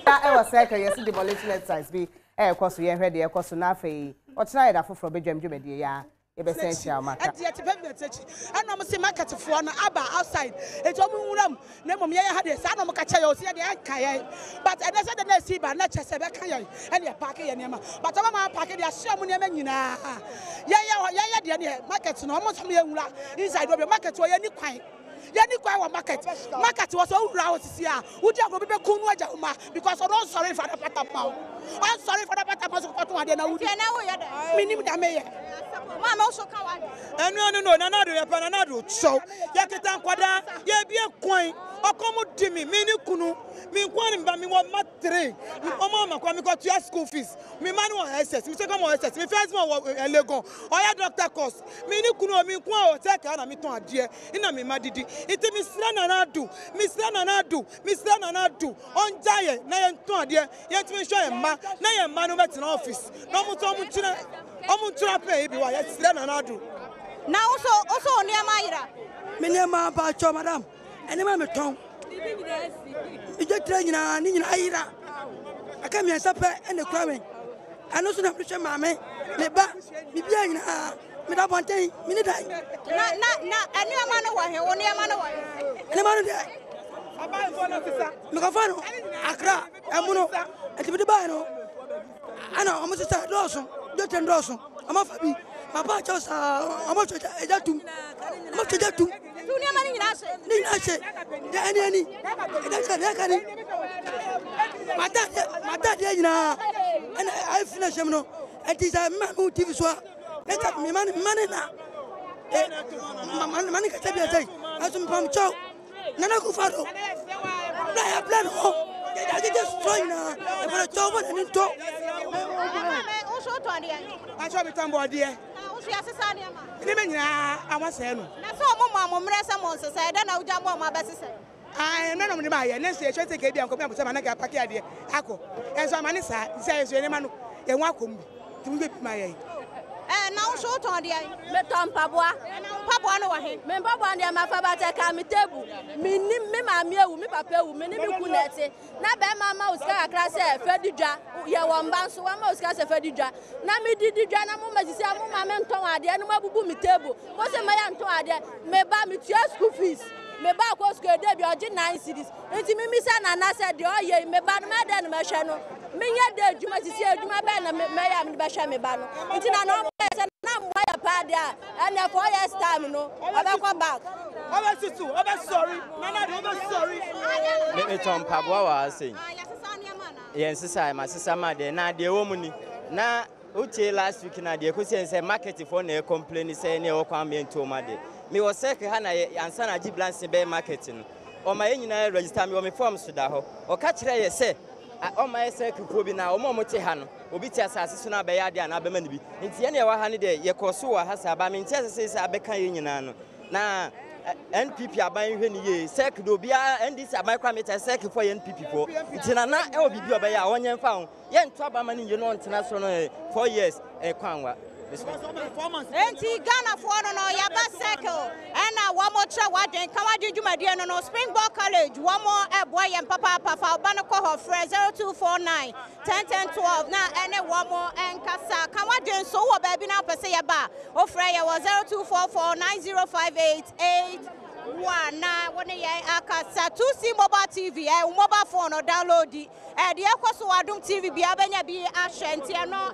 I was second, yes, demolition exercise be a course we ready, a course na fe. Or try that for Badwam Jumedi, ya. Essential matter. And I'm saying market for an abba outside. It's all name of had a son of Macacho, but I said the next see by not just a Kaya and your parking and Yama. But I'm a parking, you're so many men, yeah, markets no almost inside of the market where any quite. Yani market was all round here. Would you go be Kunwa because I'm not sorry for the Patapau. I'm sorry for the Patapau of Patu and I minimum damage. Mama also come. No, Nanado. So, Yaketan Quada, be a coin, or come to me, Mini Kunu, me one by me one matre, Mama, come got your school fees, me manual assets, me second more assets, me first one a lego, or your doctor cost, Mini Kunu, me qua, take on a miton, dear, in a me madidi. It is Miss Lananadu, on giant, Nayan Todia, yet me show him, Nayan Manu at an office. No more I'm baby, why it's Lananadu. Now also near Myra. Minema Bacho, madam, and I'm a tongue. You just train in Ira. I come here, supper and the cramming. I know some of the mammy, the back, the being without one thing, minute. Not, and your man away, only a man away. And a man there. I buy one officer, Macafano, Accra, Amuno, and to the Bino. I know, I'm a Dawson, Dutton Dawson, I'm off a bee. My patches are much that too. Much that too. Any. My dad, and I finish him no. It is a man who gives what. Let up me money now. Money can say, as some from Chow. Nana go follow. I plan home. I just join for a job and in talk. I saw me tambo dear. I was saying, I saw Mamma Mresa Monster said, I don't know my best. I know the buyer, next year, take a come up with some packet. Ako, as a manisa says, any man, and welcome to whip my aid. And now short on the Meton Pabua, Papa, no, remember one day my father came table. Me, me, papa, many Kunete. Not by my mouse, class, Fedija, Yawamba, so one mouse, Fedija. Nami did the Jana Mamma Menton, the animal boom table. What's a man to add? May buy me 2 school fees. Me ba ko school debut or 9 cities. Enti me misa na na said the oye me ba no ma den me hwe no. Me nya de adwuma sisi adwuma ba na me ya me ba hwe me ba no. Enti na no na mo ya pa dia and 4 years time no. Oba come back. Oba susu, oba sorry. Nana oba sorry. Me Tom Pabwa wa say. Yes, sister, my sister ma de na de wo mu ni. Na uche last week na de ko say market for na complain say na e wo kwame ntoma de. Me was sick, Hannah, and Sana Giblance Bay marketing. Or my engineer register me on my forms to that. Or catch it, say, on my circle, probably now, Momotihano, Obita Sassuna Bayadi and Abemani. In Tiana Wahani, Yakosua has a Bamintes says Abeka Union. Now, NPP are buying when ye, Sek do be and this are micrometer circle for NPP for. It's in an hour be by our 1 year found. Yen Trabaman, you know, international 4 years, a Kwanwa. Enti Ghana for no yaba circle and one more Ka W'adwen Jumadi no Springbok College one more boy and papa Obana ko friend 0249 101012 na ene one more and Kasa Ka W'adwen so wo baby na pese yaba o friend was 0244905881 na woni ye akasa 2C mobile TV mobile phone or download the ekoso Adom TV bia benya bi ahwenti no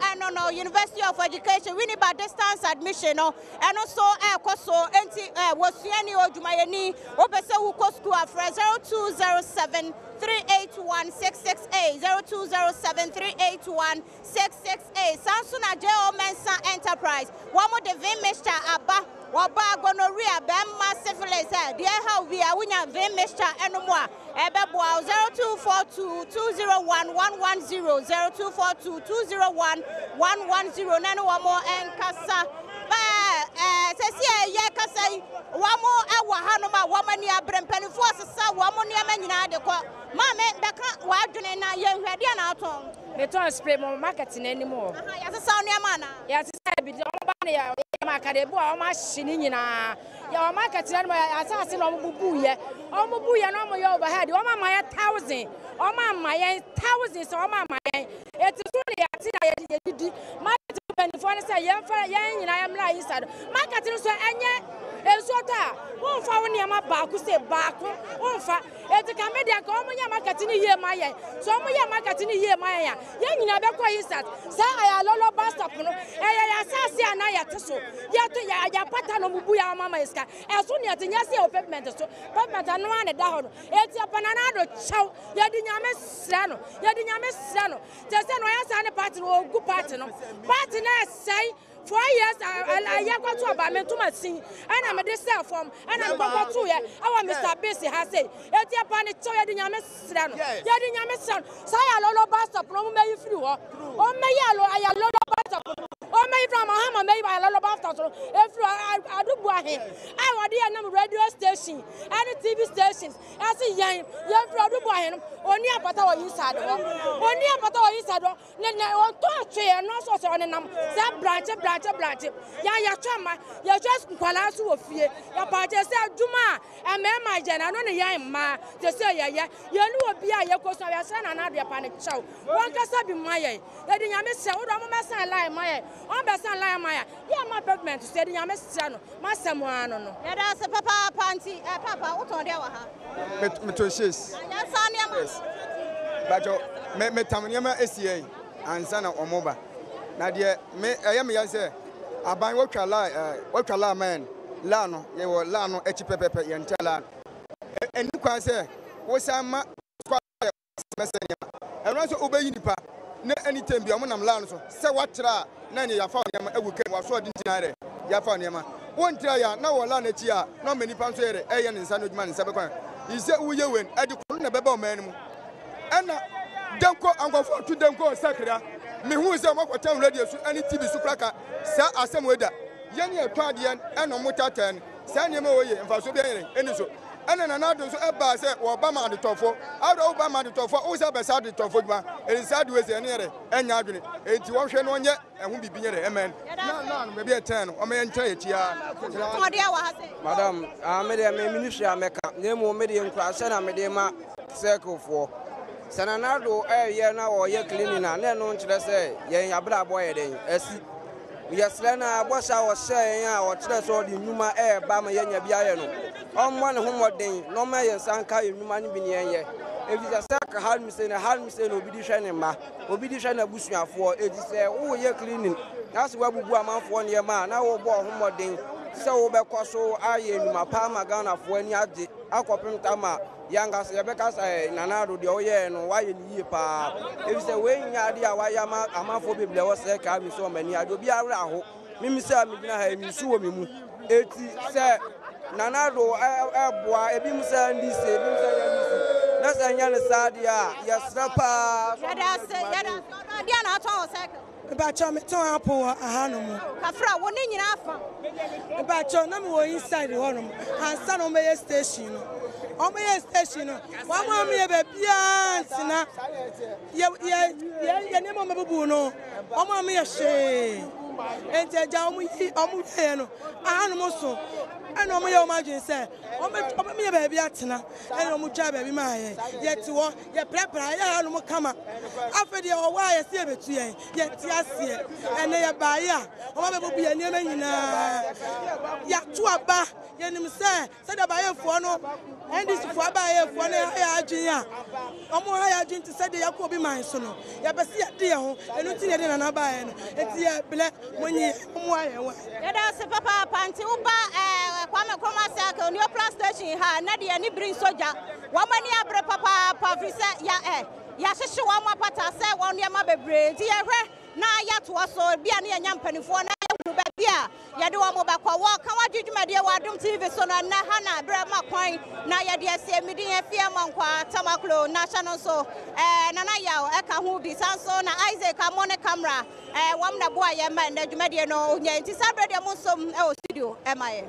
University of Education we need by distance admission no eno so ekoso enti wosuani odwumayeni obese wo ko school afre 0207 381 668 0207 381 668 Samsung J.O. Mensa Enterprise one the Vimester Abba Waba gonorrhea Bemma syphilis dear how we are winning Vimester and more Ebebo 0242 201 110 0242 201 110 nano one more and Kasa Says Kasa one more hour Hanoma woman near Brempany Force one more near Manina de Mamma Baka W'adwen na ye hwede na aton me ton spray mo marketing anymore ya se sound ya mana ya se bi o ba na ya market bo o ma hini nyina ya o marketing na asase na o bubu ye no mo yo overhead o ma 1000 o ma 1000 houses or mama. It's only a thing market benefit say yen nyina yam la inside market no so enye ensota won fa won yam baako say baako won fa eti ka media ka omunya market ni ye mayen so omunya market ni ye mayen yen nyina be ko inside say aya lolo bus stop no ya sase ana ya teso ya pata no mubu ya mama iska eso ne ati nya say pavement so pavement no ane da ho no eti apanana do chaw ya di nyame sra no te say no ya sa ne party no ogu party no party na say 4 years I got to about me to my sing and I'm a cell form and I'm going to ya our Mr. Bisi has said eti apani to ya di nyame sra no ya di nyame sra say ya lolo bus stop no me you free o me ya lolo bus stop o me from Mahama me ya lolo bus stop e free adubu ahe I wadi na radio station and TV stations I see yan free adubu ahe no oni apata o inside ne on to atwe no so on nam say branch ya chama ya just kwala so ofie ya party say aduma e me ma jana no ne yan ma te say ya nu obi a ye koso ya say na de pa ne chaw won kasa bi maye ya di nyame se wo do mo mesan line maye on be san line maye ya ma pavement say di nyame se no ma semo ano no ya da se papa panti papa wo ton de wa ha me to shes ya san ya ma bajo me tamniama esie ansa na omoba na de me ayam ya say aban watwala man la no ye wo la no echi pepepe ye ntala eni kwan say wo sama kwa mesenya eno so obeyi nipa na anytime bi omo nam la no so say watra na ne ya fa nyama ewukem wa so dintinare ya fa nyama won tira ya na wo la na chi a na me nipa so yere eye ne nsa no djuma ne nsa be kwan ise uye wen edi kono na beba o man mu ena danko angofo tu danko sakra me hu se makotam radio su ani TV su kraka sa asem weda ye ne eto ade eno mutatan sa ne ma oye mfa so bi eni so ena na do so eba se wo ba ma de tofo awdo wo ba ma de tofo wo se be sa de tofo djuma eni sa de we se ne yere enya adwene enti wo hwe no nye ehu bibi nyere amen na me bi etan o me ntra etia madam me de me ministry ameka nemu me de nkura se na me de ma circle for Sananado ye na wo ye cleaning na no nkyere se ye abra boy den asi yesle na abosha wo hye yan a wo kyere so de nnuma ba ma ye nya bia ye no ommo ne homoden no ma ye sanka nnuma ne bi ne ye evisa saka halmise no obi di hwe ne ma obi di hwe na busuafo edi se wo ye cleaning na so wabubu amanfo ne ma na wo bo homoden se wo be kwaso aye nnuma pa ma Ghana fo ani ade akopem tama yanga se yebeka say nanado de oye no waye ni pa if say we nya ade a waye amafo beble wo se ka mi so mani ade obi awra ho mimi say mi gina ha mi su wo mi mu eti say nanado eboa ebi mu say ndi se ebi mu say ya ndi se na say nya ne sade a yesra pa yada dia na to se ba cho me ton apo ahanu kafra wo ni nyina afa ba cho na me wo inside honum ansa no me station no omo ye station no wa mo me be bia ntina ye ne mo mebubu no omo me ye hwe ente ja omo ye no ahanu mo so ana omo ye o magin say omo me ye be bia tena ana omo twa be bi ma ye ti wo ye prepare ye hanu mo kama afede o wa ye se betu ye ti ase ene ye ba ye omo mebubu ye ne nyina ya to aba ye nim say da ba ye fo no and this for ba ye fo na ya adwin a omo ha ya adwin ti say de yakọ obi man so no ya be se de ye ho enu ti ne de na ba ye no eti ye ble monyi omo aye wa ye da se papa panti uba kwame komasa ka onio plus station ha na de ni bring soja wa mani abre papa pavise ya ya hwehwe wa ma pata se won ye ma bebre ti ye hwe na ya to so bia na nya mpanifo na ya ba bia ya de wa mo ba kwa wo ka wa dwudwumade wa Adom TV so na ha na bre ma kwan na ya de ase midin ya fie ma nkwa tamaklo national so nana ya ka hu bi sanso na Isaac ka mo ne camera wam na bo aye ma na dwumade no nya nti sabre de mo som e o studio e ma ye